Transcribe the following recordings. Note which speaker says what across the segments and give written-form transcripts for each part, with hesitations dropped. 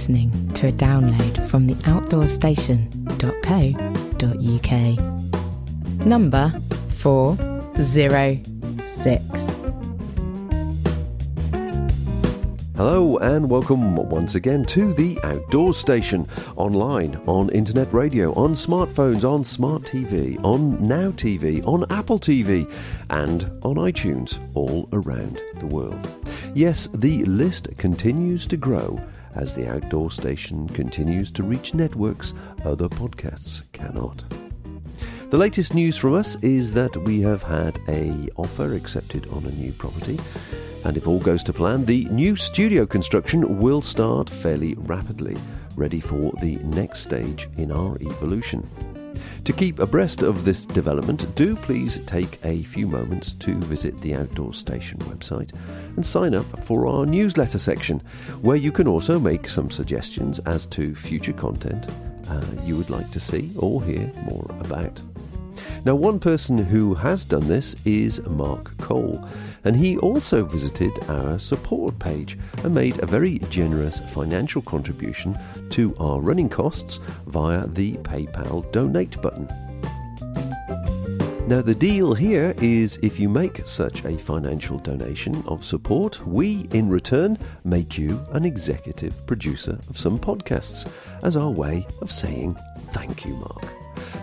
Speaker 1: listening to a download from the outdoorstation.co.uk. Number 406.
Speaker 2: Hello and welcome once again to the Outdoors Station, online, on internet radio, on smartphones, on smart TV, on Now TV, on Apple TV and on iTunes all around the world. Yes, the list continues to grow as the Outdoor Station continues to reach networks other podcasts cannot. The latest news from us is that we have had an offer accepted on a new property. And if all goes to plan, the new studio construction will start fairly rapidly, ready for the next stage in our evolution. To keep abreast of this development, do please take a few moments to visit the Outdoor Station website and sign up for our newsletter section, where you can also make some suggestions as to future content you would like to see or hear more about. Now, one person who has done this is Mark Cole, and he also visited our support page and made a very generous financial contribution to our running costs via the PayPal donate button. Now, the deal here is if you make such a financial donation of support, we in return make you an executive producer of some podcasts as our way of saying thank you, Mark.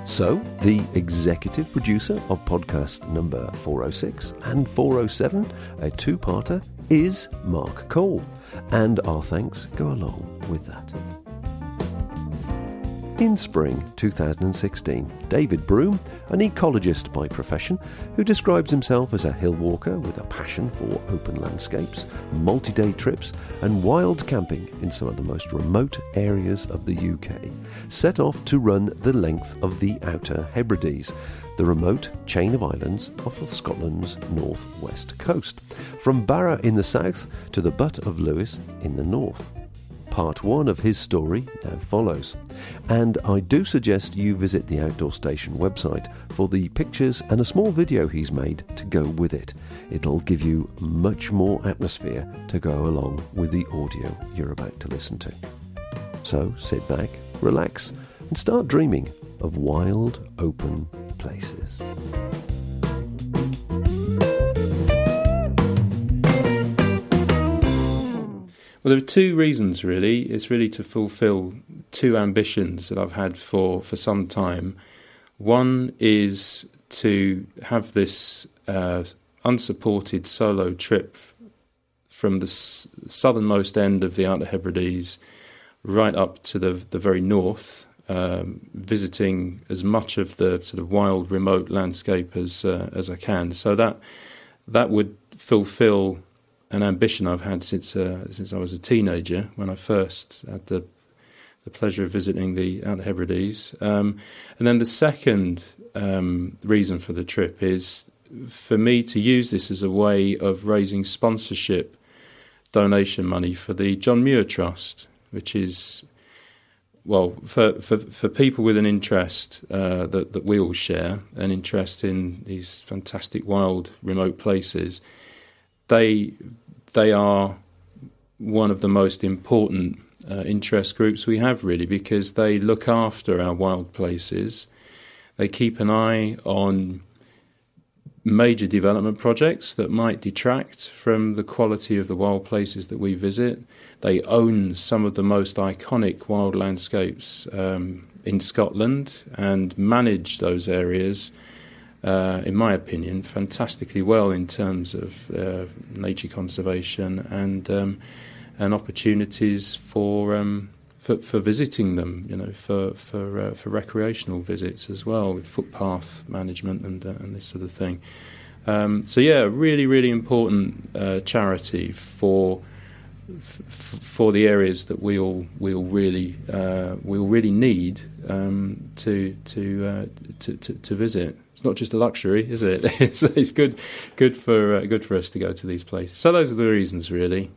Speaker 2: So, the executive producer of podcast number 406 and 407, a two-parter, is Mark Cole, and our thanks go along with that. In spring 2016, David Broom, an ecologist by profession, who describes himself as a hill walker with a passion for open landscapes, multi-day trips and wild camping in some of the most remote areas of the UK, set off to run the length of the Outer Hebrides, the remote chain of islands off of Scotland's north-west coast, from Barra in the south to the Butt of Lewis in the north. Part 1 of his story now follows, and I do suggest you visit the Outdoor Station website for the pictures and a small video he's made to go with it. It'll give you much more atmosphere to go along with the audio you're about to listen to. So sit back, relax, and start dreaming of wild, open places.
Speaker 3: Well, there are two reasons, really. It's really to fulfil two ambitions that I've had for some time. One is to have this unsupported solo trip from the southernmost end of the Outer Hebrides right up to the very north, visiting as much of the sort of wild, remote landscape as I can. So that would fulfil an ambition I've had since I was a teenager, when I first had the pleasure of visiting the Outer Hebrides. And then the second reason for the trip is for me to use this as a way of raising sponsorship donation money for the John Muir Trust, which is, well, for people with an interest that we all share, an interest in these fantastic wild remote places. They are one of the most important interest groups we have, really, because they look after our wild places. They keep an eye on major development projects that might detract from the quality of the wild places that we visit. They own some of the most iconic wild landscapes in Scotland and manage those areas, in my opinion, fantastically well in terms of nature conservation and opportunities for visiting them, for recreational visits as well, with footpath management and this sort of thing. So yeah, really, really important charity for the areas that we all really need to visit. It's not just a luxury, is it? It's good for us to go to these places. So those are the reasons, really.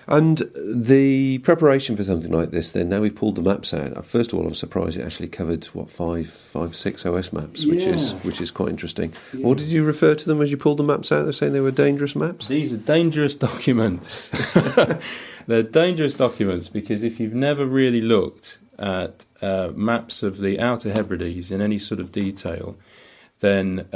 Speaker 2: And the preparation for something like this, then, now we've pulled the maps out. First of all, I'm surprised it actually covered, six OS maps, which is quite interesting. Yeah. What did you refer to them as you pulled the maps out? They're saying they were dangerous maps?
Speaker 3: These are dangerous documents. They're dangerous documents because if you've never really looked at maps of the Outer Hebrides in any sort of detail, then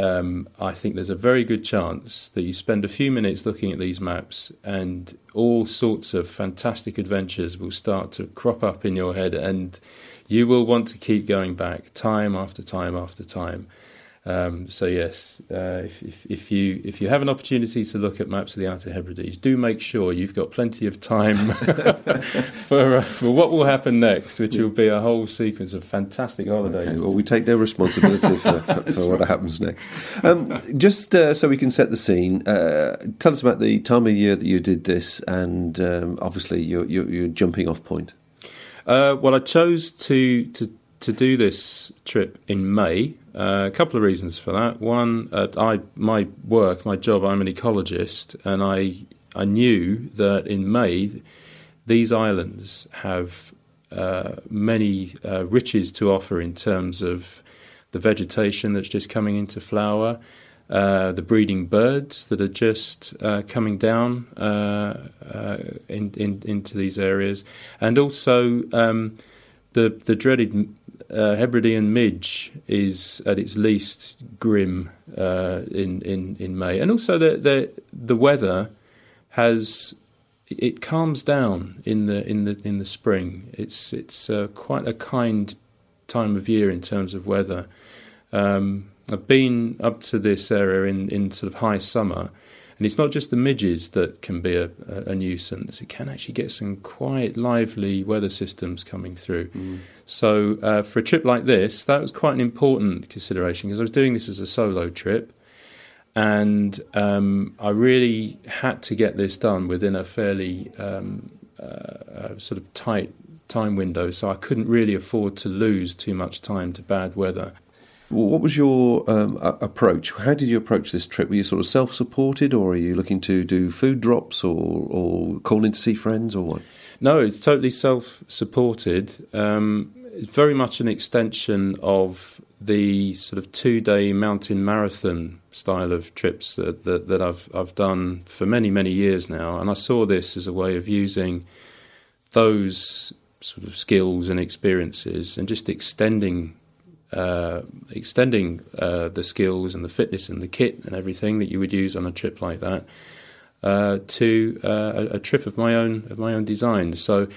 Speaker 3: I think there's a very good chance that you spend a few minutes looking at these maps and all sorts of fantastic adventures will start to crop up in your head, and you will want to keep going back time after time after time. So yes, if you have an opportunity to look at maps of the Outer Hebrides, do make sure you've got plenty of time for what will happen next, which will be a whole sequence of fantastic holidays.
Speaker 2: Okay, well, we take no responsibility for what happens next. Just so we can set the scene, tell us about the time of year that you did this, and obviously your jumping off point.
Speaker 3: Well, I chose to do this trip in May. A couple of reasons for that. One, my job, I'm an ecologist, and I knew that in May these islands have many riches to offer in terms of the vegetation that's just coming into flower, the breeding birds that are just coming down into these areas, and also the dreaded Hebridean midge is at its least grim in May, and also the weather it calms down in the spring. It's quite a kind time of year in terms of weather. I've been up to this area in sort of high summer, and it's not just the midges that can be a nuisance. It can actually get some quite lively weather systems coming through. So for a trip like this, that was quite an important consideration because I was doing this as a solo trip, and I really had to get this done within a fairly sort of tight time window, so I couldn't really afford to lose too much time to bad weather.
Speaker 2: Well, what was your approach? How did you approach this trip? Were you sort of self-supported, or are you looking to do food drops or call in to see friends, or what? No,
Speaker 3: it's totally self-supported. It's very much an extension of the sort of 2-day mountain marathon style of trips that I've done for many, many years now. And I saw this as a way of using those sort of skills and experiences and just extending the skills and the fitness and the kit and everything that you would use on a trip like that to a trip of my own design. So,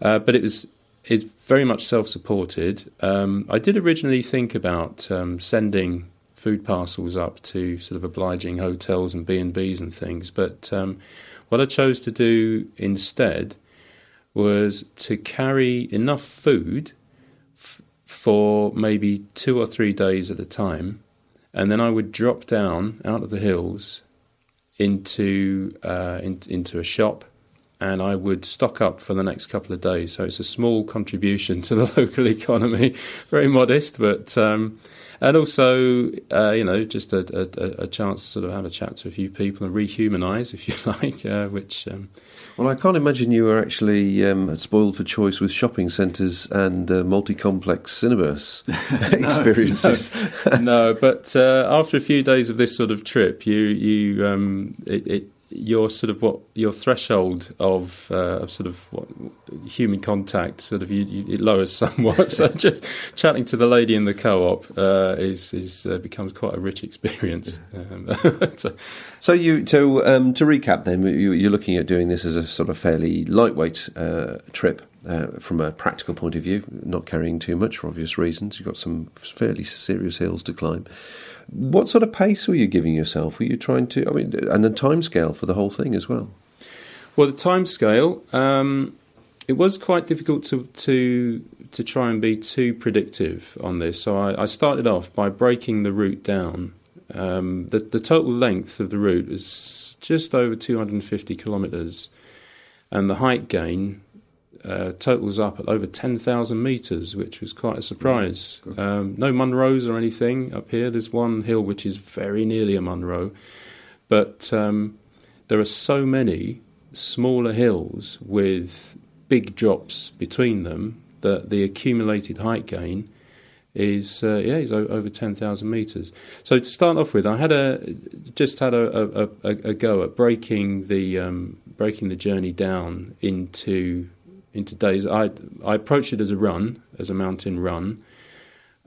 Speaker 3: but it's very much self-supported. I did originally think about sending food parcels up to sort of obliging hotels and B&Bs and things, but what I chose to do instead was to carry enough food for maybe 2 or 3 days at a time, and then I would drop down out of the hills into a shop, and I would stock up for the next couple of days. So it's a small contribution to the local economy, very modest, but and also just a chance to sort of have a chat to a few people and rehumanise, if you like, which.
Speaker 2: Well, I can't imagine you were actually spoiled for choice with shopping centres and multi-complex cinemas experiences.
Speaker 3: No, but after a few days of this sort of trip, your threshold of sort of what human contact sort of it lowers somewhat. So just chatting to the lady in the co-op becomes quite a rich experience.
Speaker 2: So to recap, then you're looking at doing this as a sort of fairly lightweight trip from a practical point of view, not carrying too much for obvious reasons. You've got some fairly serious hills to climb. What sort of pace were you giving yourself? Were you trying to, and the timescale for the whole thing as well?
Speaker 3: Well, the timescale, it was quite difficult to try and be too predictive on this. So I started off by breaking the route down. The total length of the route is just over 250 kilometres, and the height gain totals up at over 10,000 metres, which was quite a surprise. No Munros or anything up here. There's one hill which is very nearly a Munro, but there are so many smaller hills with big drops between them, the accumulated height gain is over 10,000 metres. So to start off with, I had a go at breaking the journey down into days. I approached it as a mountain run,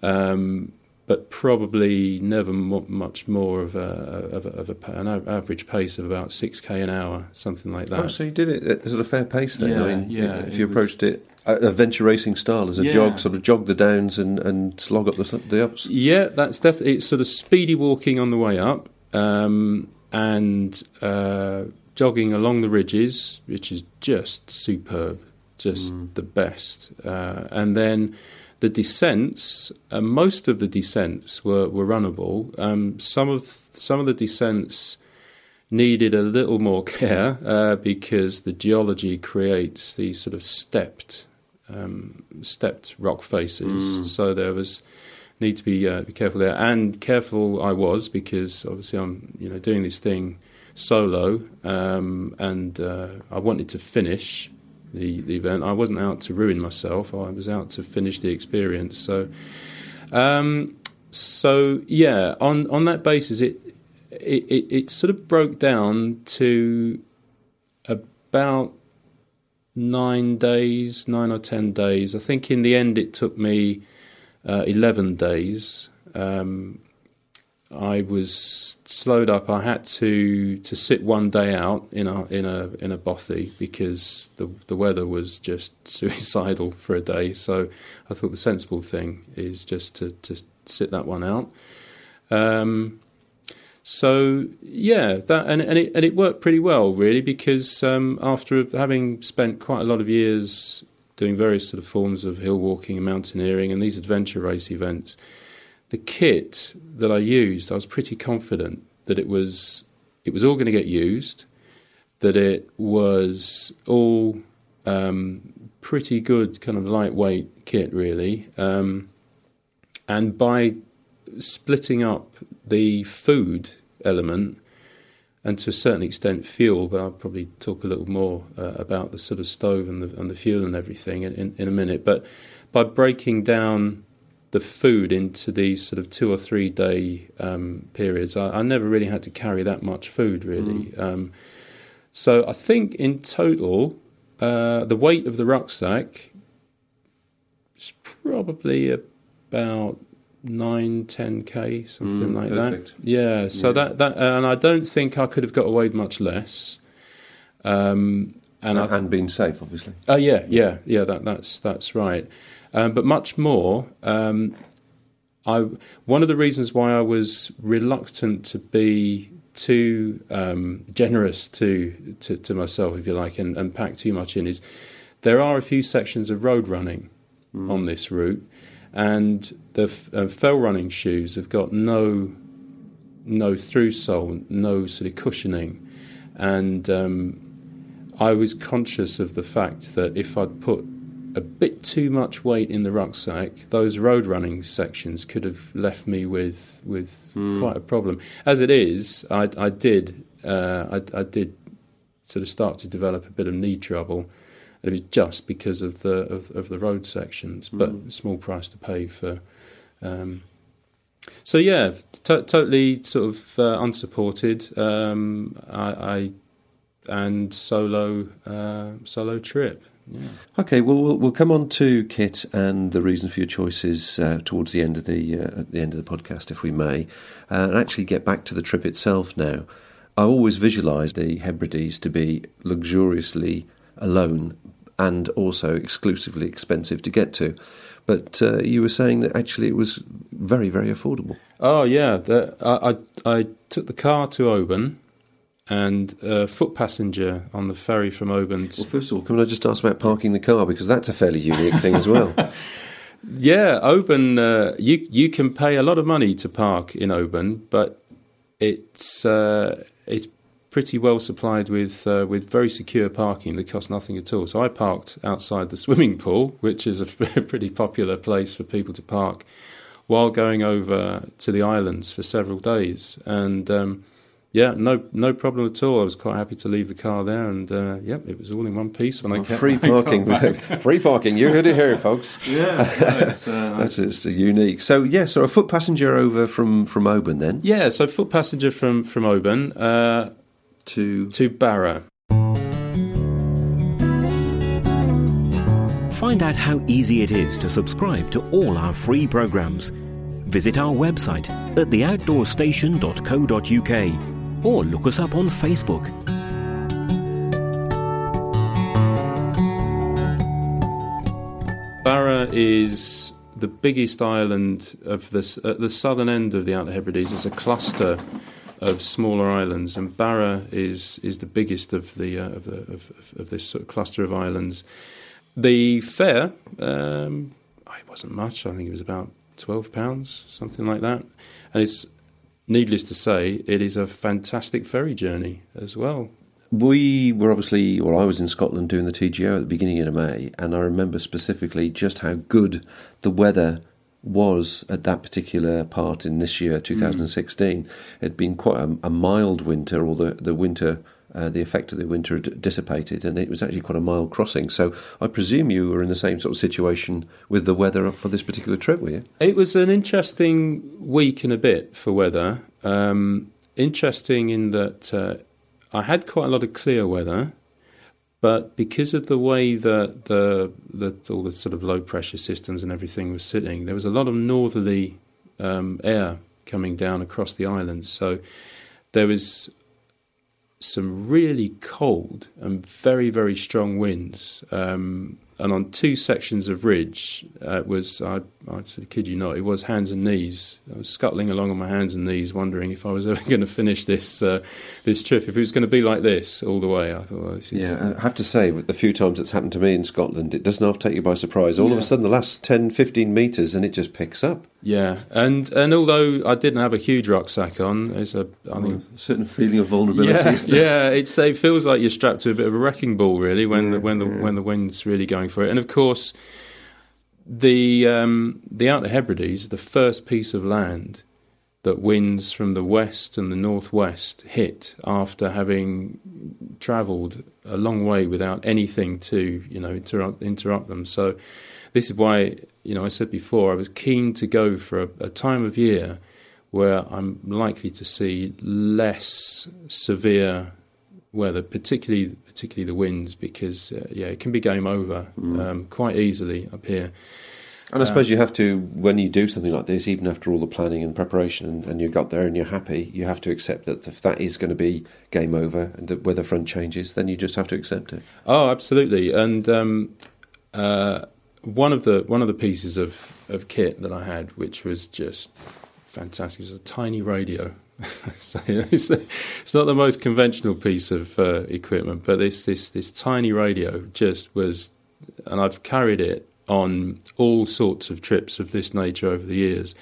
Speaker 3: but probably never much more of an average pace of about 6k an hour, something like that.
Speaker 2: Oh, so you did it at a fair pace then?
Speaker 3: Yeah,
Speaker 2: I mean, if you
Speaker 3: it
Speaker 2: approached it adventure racing style as a jog, sort of jog the downs and slog up the ups.
Speaker 3: Yeah, that's definitely, it's sort of speedy walking on the way up, and jogging along the ridges, which is just superb, just the best. And then the descents, most of the descents were runnable. Some of the descents needed a little more care because the geology creates these sort of stepped rock faces. So there was need to be careful there, and careful I was, because obviously I'm doing this thing solo, and I wanted to finish the event. I wasn't out to ruin myself. I was out to finish the experience. So yeah, on that basis, it sort of broke down to about 9 or 10 days. I think in the end it took me 11 days. I was slowed up. I had to sit one day out in a bothy because the weather was just suicidal for a day. So I thought the sensible thing is just to sit that one out. So yeah, that and it worked pretty well, really, because after having spent quite a lot of years doing various sort of forms of hill walking and mountaineering and these adventure race events, the kit that I used, I was pretty confident that it was all going to get used, that it was all pretty good kind of lightweight kit, really. And by splitting up the food element and to a certain extent fuel, but I'll probably talk a little more about the sort of stove and the fuel and everything in a minute. But by breaking down the food into these sort of 2 or 3 day periods, I never really had to carry that much food, really. So I think in total, the weight of the rucksack is probably about 9-10k, something like
Speaker 2: perfect.
Speaker 3: that. Yeah, so that and I don't think I could have got away with much less. And
Speaker 2: been safe, obviously.
Speaker 3: Oh yeah. That's right. But much more. One of the reasons why I was reluctant to be too generous to myself, if you like, and pack too much in, is there are a few sections of road running on this route, and the fell running shoes have got no through sole, no sort of cushioning, and I was conscious of the fact that if I'd put a bit too much weight in the rucksack, those road running sections could have left me with quite a problem. As it is, I did sort of start to develop a bit of knee trouble. It was just because of the road sections, but a small price to pay for. So yeah, totally sort of unsupported. And solo trip. Yeah.
Speaker 2: Okay, well, we'll come on to kit and the reason for your choices towards the end of the podcast, if we may, and actually get back to the trip itself now. I always visualised the Hebrides to be luxuriously alone and also exclusively expensive to get to, but you were saying that actually it was very, very affordable.
Speaker 3: Oh yeah, I took the car to Oban. And foot passenger on the ferry from Oban.
Speaker 2: Well, first of all, can I just ask about parking the car, because that's a fairly unique thing as well.
Speaker 3: Yeah, Oban. You can pay a lot of money to park in Oban, but it's pretty well supplied with very secure parking that costs nothing at all. So I parked outside the swimming pool, which is a pretty popular place for people to park, while going over to the islands for several days, and Yeah, no problem at all. I was quite happy to leave the car there, and it was all in one piece when I kept
Speaker 2: free parking. Free parking. You heard it here, folks. It's unique. So so a foot passenger over from Oban then.
Speaker 3: Yeah, so foot passenger from Oban to Barra.
Speaker 4: Find out how easy it is to subscribe to all our free programmes. Visit our website at theoutdoorstation.co.uk or look us up on Facebook.
Speaker 3: Barra is the biggest island of this at the southern end of the Outer Hebrides. It's a cluster of smaller islands, and Barra is the biggest of this sort of cluster of islands. The fare, it wasn't much. I think it was about £12, something like that. And it's needless to say, it is a fantastic ferry journey as well.
Speaker 2: We were I was in Scotland doing the TGO at the beginning of May, and I remember specifically just how good the weather was at that particular part in this year, 2016. It had been quite a mild winter, or the winter... the effect of the winter had dissipated, and it was actually quite a mild crossing. So I presume you were in the same sort of situation with the weather for this particular trip, were you?
Speaker 3: It was an interesting week and a bit for weather. Interesting in that I had quite a lot of clear weather, but because of the way that all the sort of low pressure systems and everything was sitting, there was a lot of northerly air coming down across the islands. So there was some really cold and very, very strong winds. And on two sections of ridge, I sort of kid you not, it was hands and knees. I was scuttling along on my hands and knees, wondering if I was ever going to finish this trip. If it was going to be like this all the way, I thought, this is...
Speaker 2: Yeah, I have to say, with the few times it's happened to me in Scotland, it doesn't half take you by surprise. All of a sudden, the last 10, 15 metres, and it just picks up.
Speaker 3: Yeah, and although I didn't have a huge rucksack on, there's a
Speaker 2: certain feeling of vulnerability.
Speaker 3: It feels like you're strapped to a bit of a wrecking ball, really, when the wind's really going for it. And of course, the Outer Hebrides, the first piece of land that winds from the west and the northwest hit after having travelled a long way without anything to interrupt them. So this is why, I said before, I was keen to go for a time of year where I'm likely to see less severe weather, particularly the winds, because it can be game over quite easily up here.
Speaker 2: And I suppose you have to, when you do something like this, even after all the planning and preparation, and you got there and you're happy, you have to accept that if that is going to be game over and the weather front changes, then you just have to accept it.
Speaker 3: Oh, absolutely. And one of the pieces of kit that I had, which was just fantastic, is a tiny radio. So it's not the most conventional piece of equipment, but this tiny radio just was, and I've carried it on all sorts of trips of this nature over the years,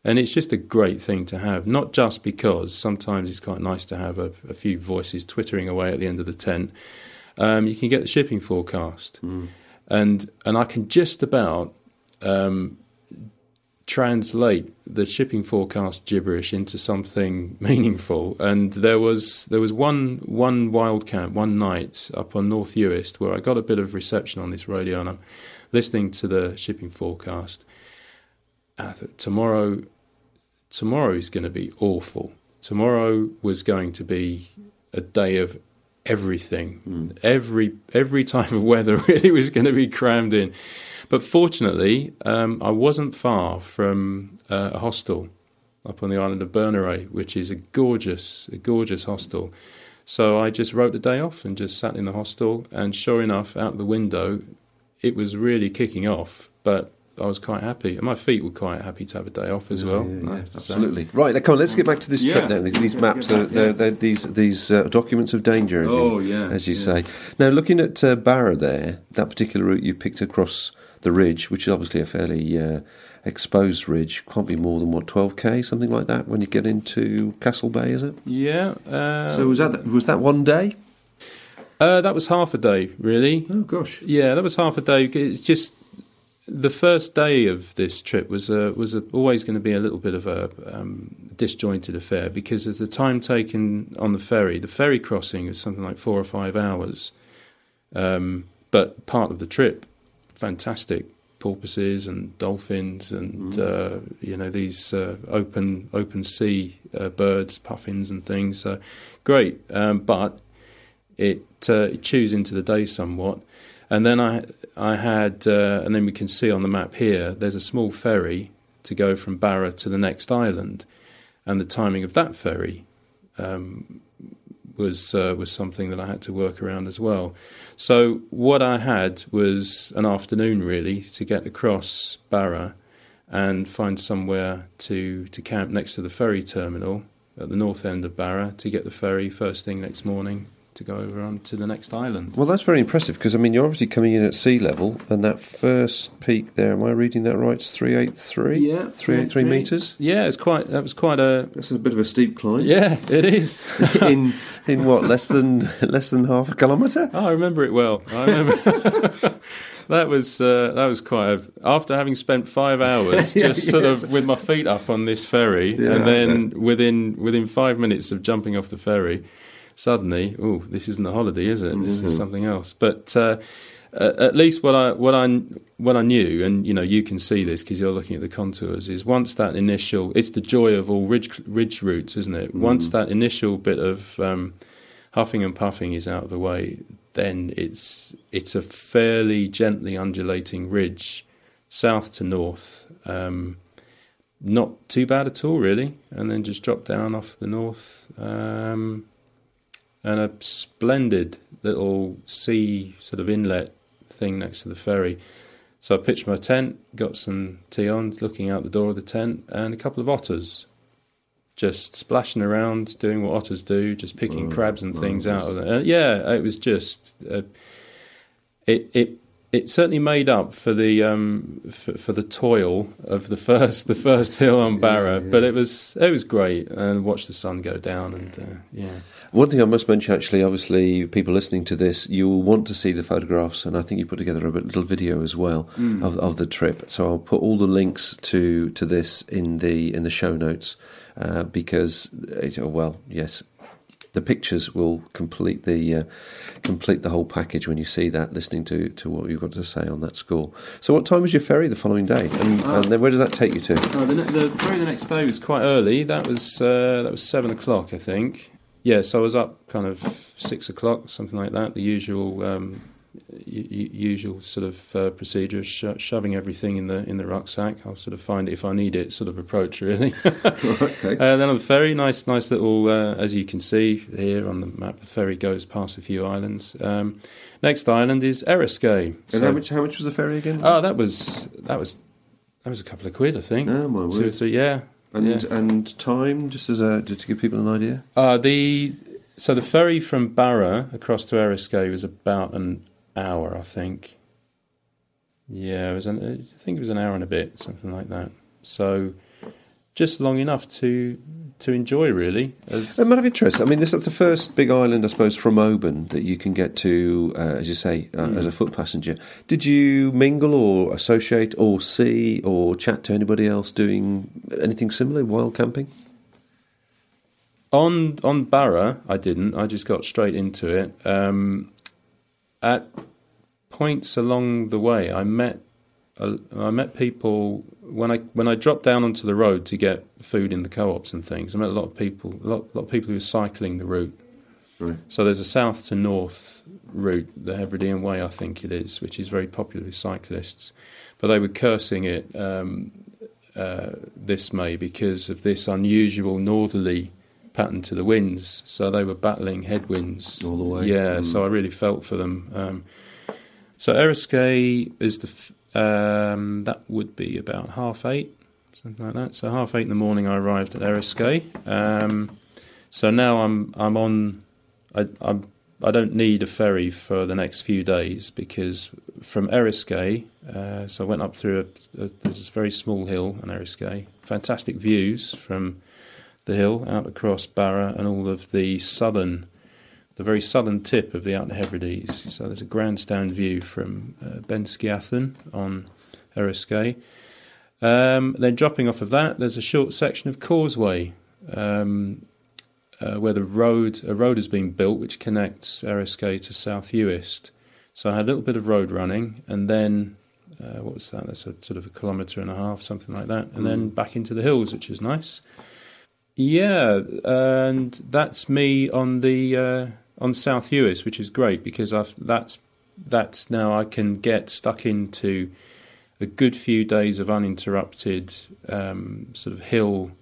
Speaker 3: and it's just a great thing to have. Not just because sometimes it's quite nice to have a few voices twittering away at the end of the tent. You can get the shipping forecast, and I can just about translate the shipping forecast gibberish into something meaningful. And there was one wild camp one night up on North Uist where I got a bit of reception on this radio, and I'm listening to the shipping forecast. I thought, tomorrow is going to be awful. Tomorrow was going to be a day of everything. Every type of weather really was going to be crammed in. But fortunately, I wasn't far from a hostel up on the island of Berneray, which is a gorgeous hostel. So I just wrote the day off and just sat in the hostel, and sure enough, out the window, it was really kicking off, but I was quite happy. And my feet were quite happy to have a day off as well.
Speaker 2: Yeah, absolutely. Right, come on, let's get back to this trip now. These maps, they're these documents of danger, as you say. Now, looking at Barra there, that particular route you picked across the ridge, which is obviously a fairly exposed ridge, can't be more than, 12k, something like that, when you get into Castle Bay, is it? Yeah. So was that one day?
Speaker 3: That was half a day, really.
Speaker 2: Oh, gosh.
Speaker 3: Yeah, that was half a day. It's just the first day of this trip was always going to be a little bit of a disjointed affair, because as the time taken on the ferry crossing was something like 4 or 5 hours. But part of the trip, fantastic porpoises and dolphins and these open sea birds, puffins and things. So great, but it chews into the day somewhat. And then I had, and then we can see on the map here, there's a small ferry to go from Barra to the next island, and the timing of that ferry was something that I had to work around as well. So what I had was an afternoon really to get across Barra and find somewhere to camp next to the ferry terminal at the north end of Barra to get the ferry first thing next morning to go over on to the next island.
Speaker 2: Well, that's very impressive, because, I mean, you're obviously coming in at sea level, and that first peak there, am I reading that right? It's 383?
Speaker 3: Yeah.
Speaker 2: 383 metres?
Speaker 3: Yeah, that's quite a...
Speaker 2: That's a bit of a steep climb.
Speaker 3: Yeah, it is.
Speaker 2: in what, less than half a kilometre?
Speaker 3: Oh, I remember it well. I remember... That was quite after having spent 5 hours sort of with my feet up on this ferry, and then within 5 minutes of jumping off the ferry, suddenly, this isn't a holiday, is it? Mm-hmm. This is something else. But at least what I knew, and you can see this because you're looking at the contours, is once that initial, it's the joy of all ridge routes, isn't it? Mm. Once that initial bit of huffing and puffing is out of the way, then it's a fairly gently undulating ridge, south to north. Not too bad at all, really, and then just drop down off the north. And a splendid little sea sort of inlet thing next to the ferry. So I pitched my tent, got some tea on, looking out the door of the tent, and a couple of otters just splashing around, doing what otters do, just picking crabs and things out of it. It was just... It certainly made up for the toil of the first hill on Barra, but it was great, and watch the sun go down, and
Speaker 2: One thing I must mention, actually, obviously, people listening to this, you will want to see the photographs, and I think you put together a little video as well of the trip. So I'll put all the links to this in the show notes, because the pictures will complete the whole package when you see that, listening to what you've got to say on that score. So what time was your ferry the following day, and then where does that take you to?
Speaker 3: The ferry the next day was quite early. That was 7 o'clock, I think. Yeah, so I was up kind of 6 o'clock, something like that. The usual sort of procedure of shoving everything in the rucksack. I'll sort of find it if I need it sort of approach, really.
Speaker 2: Okay.
Speaker 3: Then on the ferry, nice little, as you can see here on the map, the ferry goes past a few islands. Next island is Eriskay.
Speaker 2: And how much was the ferry again?
Speaker 3: Oh, that was a couple of quid, I think.
Speaker 2: Oh, my word.
Speaker 3: 2 or 3, yeah.
Speaker 2: And time, just to give people an idea?
Speaker 3: So the ferry from Barra across to Eriskay was about an hour, I think. Yeah, I think it was an hour and a bit, something like that. So just long enough to enjoy, really.
Speaker 2: It might have interest. I mean, this is the first big island, I suppose, from Oban that you can get to, as you say, as a foot passenger. Did you mingle or associate or see or chat to anybody else doing anything similar, wild camping?
Speaker 3: On Barra, I didn't. I just got straight into it. At points along the way, I met people when I dropped down onto the road to get food in the co-ops and things. I met a lot of people who were cycling the route. Right. So there's a south to north route, the Hebridean Way, I think it is, which is very popular with cyclists. But they were cursing it this May because of this unusual northerly pattern to the winds. So they were battling headwinds
Speaker 2: all the way.
Speaker 3: Yeah, so I really felt for them. So Eriskay is that would be about 8:30, something like that. So 8:30 in the morning, I arrived at Eriskay. So now I'm on. I don't need a ferry for the next few days because from Eriskay, so I went up through there's this very small hill on Eriskay. Fantastic views from the hill out across Barra and all of the very southern tip of the Outer Hebrides. So there's a grandstand view from Ben Sciathan on Eriskay. Then dropping off of that, there's a short section of causeway where a road has been built which connects Eriskay to South Uist. So I had a little bit of road running, and then what was that? That's a sort of 1.5 kilometres, something like that, and then back into the hills, which is nice. Yeah, and that's me on the on South Uist, which is great because that's now I can get stuck into a good few days of uninterrupted sort of hill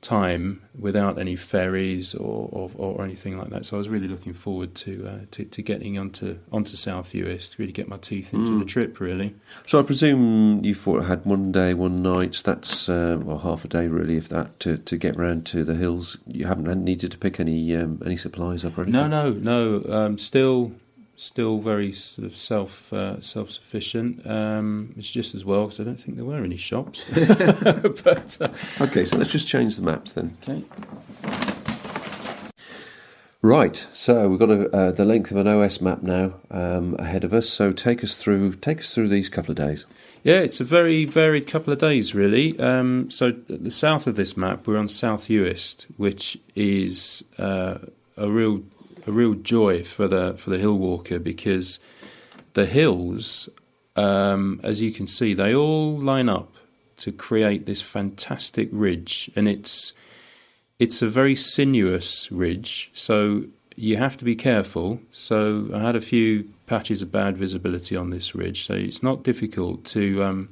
Speaker 3: time without any ferries or anything like that. So I was really looking forward to getting onto South Uist, really get my teeth into the trip, really.
Speaker 2: So I presume you had 1 day, 1 night. That's half a day really, if that to get round to the hills. You haven't needed to pick any supplies up or anything.
Speaker 3: No. Still very sort of self-sufficient. It's just as well because I don't think there were any shops. But
Speaker 2: okay, so let's just change the maps then.
Speaker 3: Okay.
Speaker 2: Right, so we've got the length of an OS map now ahead of us. So take us through these couple of days.
Speaker 3: Yeah, it's a very varied couple of days, really. So at the south of this map, we're on South Uist, which is a real joy for the hill walker because the hills, as you can see, they all line up to create this fantastic ridge, and it's a very sinuous ridge, so you have to be careful. So I had a few patches of bad visibility on this ridge, so it's not difficult to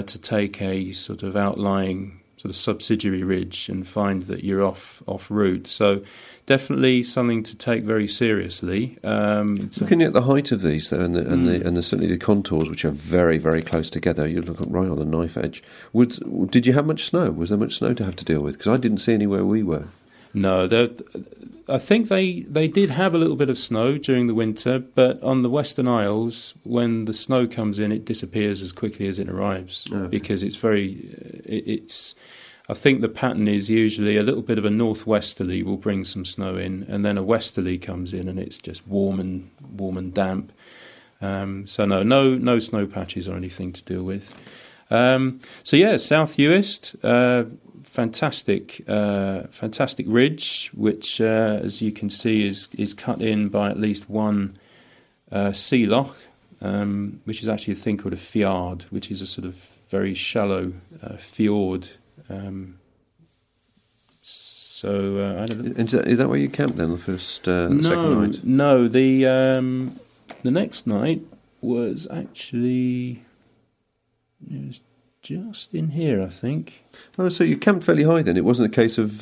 Speaker 3: take a sort of outlying sort of subsidiary ridge and find that you're off route. So definitely something to take very seriously.
Speaker 2: Looking at the height of these, though, and certainly the contours, which are very, very close together, you look right on the knife edge. Did you have much snow? Was there much snow to have to deal with? Because I didn't see any where we were.
Speaker 3: No, I think they did have a little bit of snow during the winter, but on the Western Isles, when the snow comes in, it disappears as quickly as it arrives because it's. I think the pattern is usually a little bit of a northwesterly will bring some snow in, and then a westerly comes in, and it's just warm and damp. So no snow patches or anything to deal with. So yeah, South Uist, fantastic ridge, which as you can see is cut in by at least one sea loch, which is actually a thing called a fjord, which is a sort of very shallow fjord.
Speaker 2: Is that where you camped then, the second night?
Speaker 3: No, the next night was actually just in here, I think.
Speaker 2: Oh, so you camped fairly high then. It wasn't a case of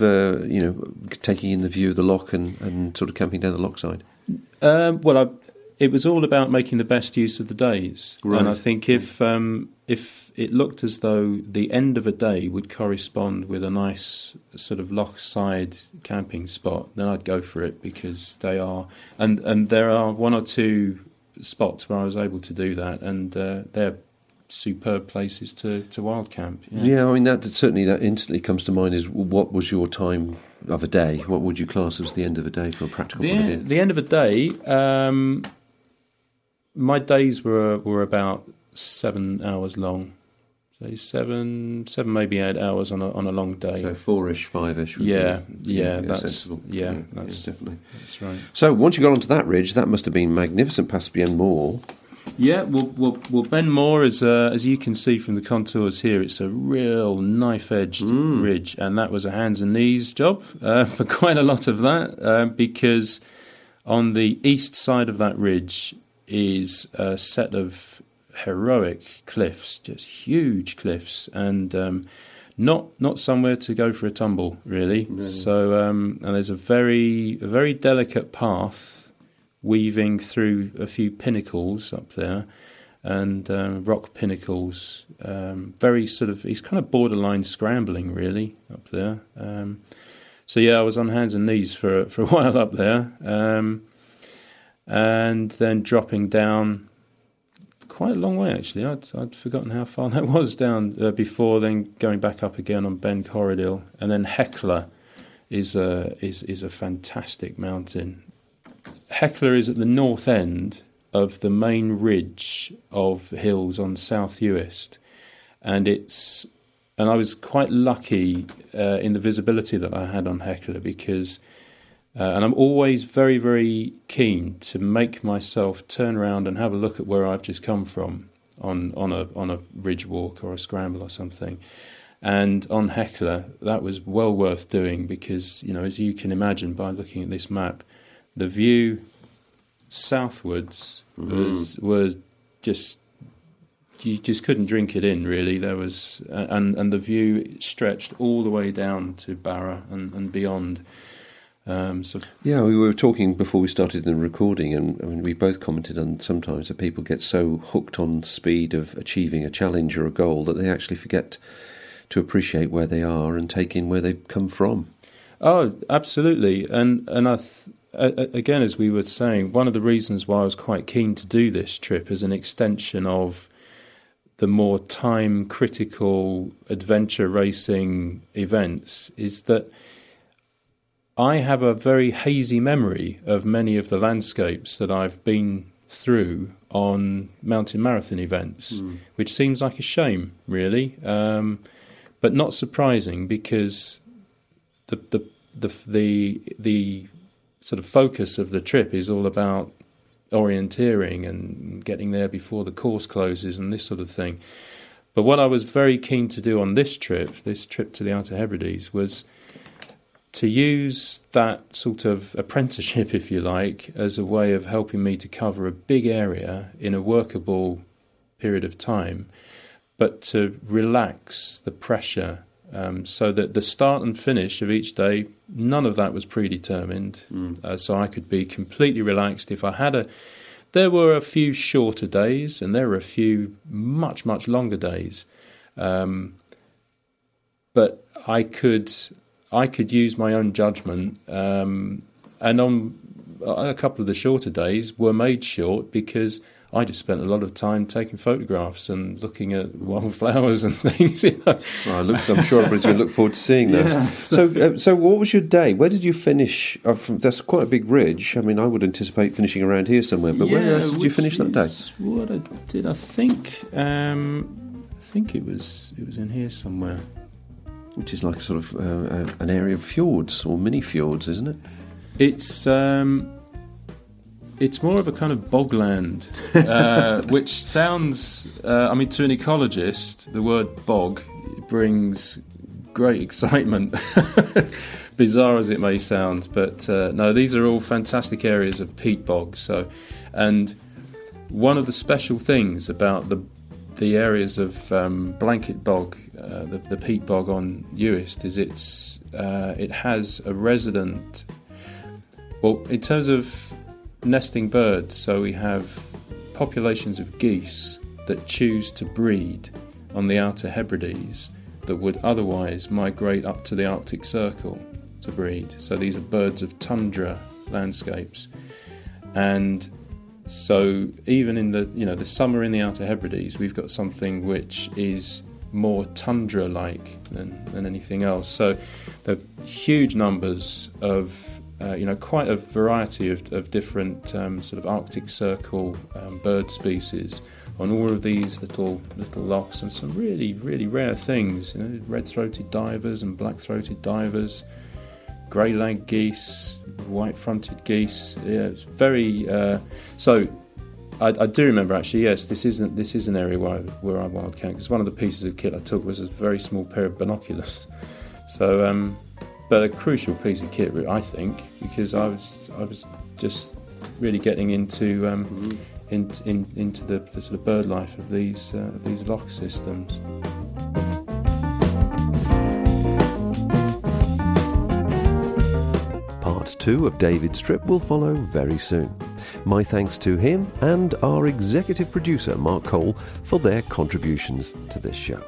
Speaker 2: taking in the view of the loch and sort of camping down the loch side.
Speaker 3: It was all about making the best use of the days,
Speaker 2: right.
Speaker 3: And I think if it looked as though the end of a day would correspond with a nice sort of loch side camping spot, then I'd go for it because they are, and there are one or two spots where I was able to do that, and they're superb places to wild camp.
Speaker 2: Yeah, I mean that instantly comes to mind is what was your time of a day? What would you class as the end of a day from a practical point of view?
Speaker 3: The end of a day. My days were about 7 hours long, so seven, maybe 8 hours on a long day.
Speaker 2: So 4-ish, 5-ish.
Speaker 3: That's
Speaker 2: sensible.
Speaker 3: That's
Speaker 2: definitely.
Speaker 3: That's right.
Speaker 2: So once you got onto that ridge, that must have been magnificent past Ben Moor.
Speaker 3: Yeah, well, Ben Moor, as you can see from the contours here, it's a real knife-edged ridge, and that was a hands and knees job for quite a lot of that, because on the east side of that ridge is a set of heroic cliffs, just huge cliffs, and not somewhere to go for a tumble, really. No. So, and there's a very delicate path weaving through a few pinnacles up there, and rock pinnacles. Very sort of, it's kind of borderline scrambling, really, up there. So yeah, I was on hands and knees for a while up there. And then dropping down quite a long way, actually. I'd forgotten how far that was down before then going back up again on Ben Corridil. And then Hecla is a fantastic mountain. Hecla is at the north end of the main ridge of hills on South Uist, and I was quite lucky in the visibility that I had on Hecla because, and I'm always very, very keen to make myself turn around and have a look at where I've just come from on a ridge walk or a scramble or something. And on Hecla, that was well worth doing because, as you can imagine by looking at this map, the view southwards was just, you just couldn't drink it in, really. There was, and the view stretched all the way down to Barra and beyond.
Speaker 2: Yeah, we were talking before we started the recording, and I mean, we both commented on sometimes that people get so hooked on speed of achieving a challenge or a goal that they actually forget to appreciate where they are and take in where they've come from.
Speaker 3: Oh, absolutely. And again, as we were saying, one of the reasons why I was quite keen to do this trip as an extension of the more time-critical adventure racing events is that I have a very hazy memory of many of the landscapes that I've been through on mountain marathon events, which seems like a shame, really, but not surprising because the sort of focus of the trip is all about orienteering and getting there before the course closes and this sort of thing. But what I was very keen to do on this trip to the Outer Hebrides, was to use that sort of apprenticeship, if you like, as a way of helping me to cover a big area in a workable period of time, but to relax the pressure so that the start and finish of each day, none of that was predetermined. So I could be completely relaxed. If I had there were a few shorter days and there were a few much, much longer days. But I could use my own judgment, and on a couple of the shorter days were made short because I just spent a lot of time taking photographs and looking at wildflowers and things.
Speaker 2: Well, I'm sure everybody's going to look forward to seeing those. Yeah, so what was your day? Where did you finish? That's quite a big ridge. I mean, I would anticipate finishing around here somewhere, but where else did you finish that day?
Speaker 3: What I did, I think it was in here somewhere.
Speaker 2: Which is like a sort of an area of fjords or mini fjords, isn't it?
Speaker 3: It's more of a kind of bogland, which sounds, to an ecologist, the word bog brings great excitement, bizarre as it may sound. But no, these are all fantastic areas of peat bog. And one of the special things about the areas of blanket bog, the peat bog on Uist, is it has a resident. Well, in terms of nesting birds, so we have populations of geese that choose to breed on the Outer Hebrides that would otherwise migrate up to the Arctic Circle to breed. So these are birds of tundra landscapes, and so even in the summer in the Outer Hebrides, we've got something which is more tundra-like than anything else. So there are huge numbers of quite a variety of different sort of Arctic Circle bird species on all of these little lochs, and some really, really rare things. Red-throated divers and black-throated divers, grey-lag geese, white-fronted geese. Yeah, it's very. So I do remember actually. Yes, this is an area where I wild camp, because one of the pieces of kit I took was a very small pair of binoculars. So. But a crucial piece of kit, I think, because I was just really getting into into the sort of bird life of these loch systems.
Speaker 2: Part 2 of David's trip will follow very soon. My thanks to him and our executive producer, Mark Cole, for their contributions to this show.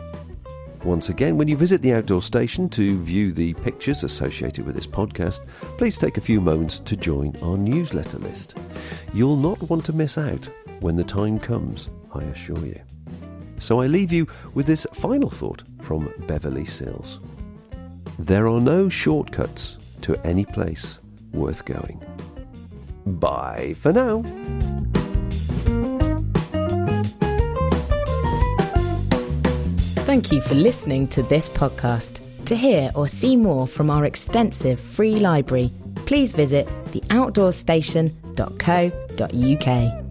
Speaker 2: Once again, when you visit the Outdoor Station to view the pictures associated with this podcast, please take a few moments to join our newsletter list. You'll not want to miss out when the time comes, I assure you. So I leave you with this final thought from Beverly Sills. There are no shortcuts to any place worth going. Bye for now.
Speaker 1: Thank you for listening to this podcast. To hear or see more from our extensive free library, please visit theoutdoorstation.co.uk.